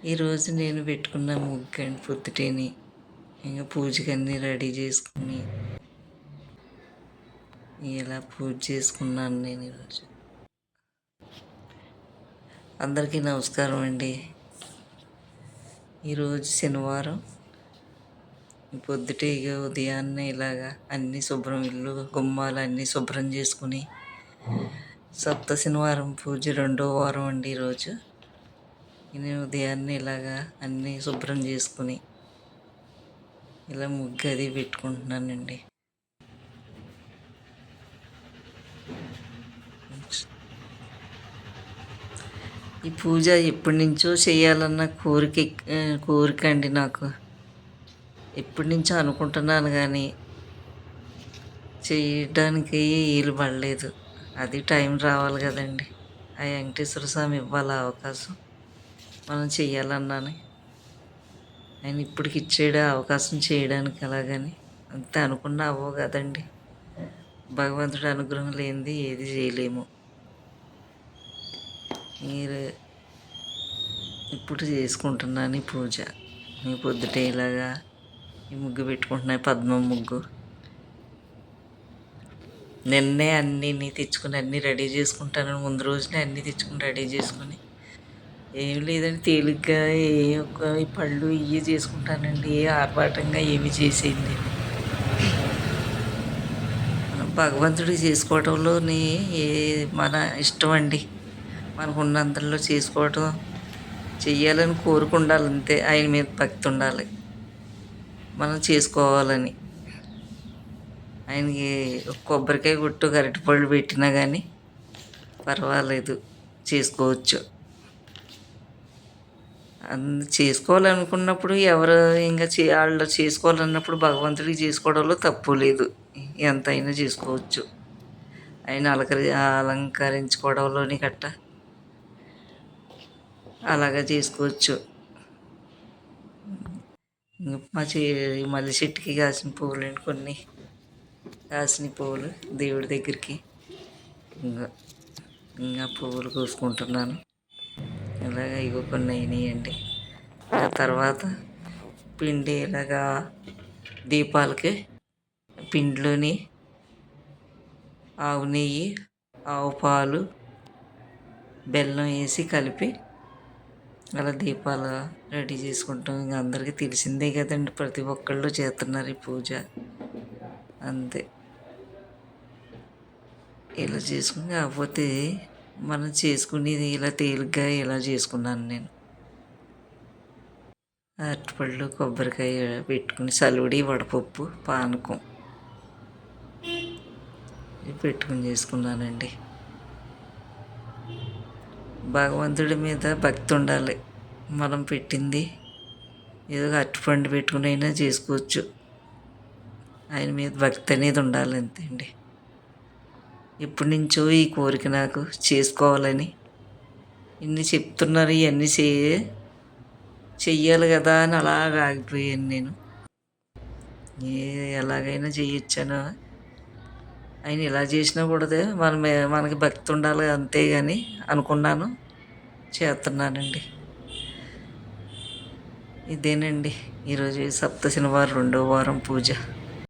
ఈరోజు నేను పెట్టుకున్న ముగ్గండి పొద్దుటేని ఇంకా పూజకి అన్నీ రెడీ చేసుకుని ఇలా పూజ చేసుకున్నాను నేను ఈరోజు. అందరికీ నమస్కారం అండి. ఈరోజు శనివారం పొద్దుటే ఇక ఉదయాన్నే ఇలాగా అన్నీ శుభ్రం, ఇల్లు గుమ్మాలు అన్నీ శుభ్రం చేసుకుని సప్త శనివారం పూజ 2వ వారం అండి ఈరోజు. నేను ఉదయాన్నే ఇలాగా అన్నీ శుభ్రం చేసుకుని ఇలా ముగ్గు అది పెట్టుకుంటున్నానండి. ఈ పూజ ఎప్పటి నుంచో చేయాలన్న కోరిక అండి నాకు. ఎప్పటి నుంచో అనుకుంటున్నాను కానీ చేయడానికి వీలు పడలేదు. అది టైం రావాలి కదండి. ఆ వెంకటేశ్వర స్వామి ఇవ్వాలి అవకాశం మనం చెయ్యాలన్నాను. ఆయన ఇప్పటికి ఇచ్చాడు అవకాశం చేయడానికి. అలాగని అంతే అనుకున్నా అవ్వవు కదండి. భగవంతుడి అనుగ్రహం లేనిది ఏది చేయలేము. మీరు ఇప్పుడు చేసుకుంటున్నాను ఈ పూజ. మీ పొద్దుటే ఇలాగా ఈ ముగ్గు పెట్టుకుంటున్నాయి, పద్మం ముగ్గు. నిన్నే అన్నీ తెచ్చుకుని అన్నీ రెడీ చేసుకుంటాను. ముందు రోజునే అన్నీ తెచ్చుకుని రెడీ చేసుకుని ఏం లేదండి, తేలిగ్గా ఈ పళ్ళు ఇవి చేసుకుంటానండి. ఏ ఆర్భాటంగా ఏమి చేసేయండి. భగవంతుడికి చేసుకోవడంలోని మన ఇష్టం అండి. మనకు ఉన్నంతలో చేసుకోవటం, చెయ్యాలని కోరిక ఉండాలి అంతే. ఆయన మీద భక్తి ఉండాలి, మనం చేసుకోవాలని. ఆయనకి కొబ్బరికాయ కొట్టు అరటిపళ్ళు పెట్టినా కానీ పర్వాలేదు, చేసుకోవచ్చు. చేసుకోవాలనుకున్నప్పుడు ఎవరు ఇంకా వాళ్ళు చేసుకోవాలన్నప్పుడు భగవంతుడికి చేసుకోవడంలో తప్పు లేదు. ఎంతైనా చేసుకోవచ్చు. ఆయన అలంకరించుకోవడంలోని గట్ట అలాగా చేసుకోవచ్చు. మా మల్లె చెట్టుకి కాసిన పువ్వులండి, కొన్ని కాసిన పువ్వులు దేవుడి దగ్గరికి ఇంకా పువ్వులు కోసుకుంటున్నాను. ఇలాగ ఇగో కొన్ని అయినాయండి. ఆ తర్వాత పిండి ఇలాగా దీపాలకి పిండిలోని ఆవు నెయ్యి, ఆవు పాలు, బెల్లం వేసి కలిపి అలా దీపాలు రెడీ చేసుకుంటాం. ఇంకా అందరికీ తెలిసిందే కదండి, ప్రతి ఒక్కళ్ళు చేస్తున్నారు ఈ పూజ. అంతే, ఇలా చేసుకుని కాకపోతే మనం చేసుకునేది ఇలా తేలిగ్గా ఇలా చేసుకున్నాను నేను. అరటిపళ్ళు, కొబ్బరికాయ పెట్టుకుని సలివిడి, వడపప్పు, పానకం పెట్టుకుని చేసుకున్నానండి. భగవంతుడి మీద భక్తి ఉండాలి. మనం పెట్టింది ఏదో అరటిపండు పెట్టుకుని అయినా చేసుకోవచ్చు. ఆయన మీద భక్తి అనేది ఉండాలి అంతే అండి. ఎప్పటి నుంచో ఈ కోరిక నాకు, చేసుకోవాలని. ఇన్ని చెప్తున్నారు, ఇవన్నీ చెయ్యాలి కదా అని అలాగ ఆగిపోయాను నేను. ఎలాగైనా చేయొచ్చాను. ఆయన ఇలా చేసినా కూడదే, మనకి భక్తి ఉండాలి అంతేగాని అనుకున్నాను, చేస్తున్నానండి. ఇదేనండి ఈరోజు సప్త శనివారం 2వ వారం పూజ.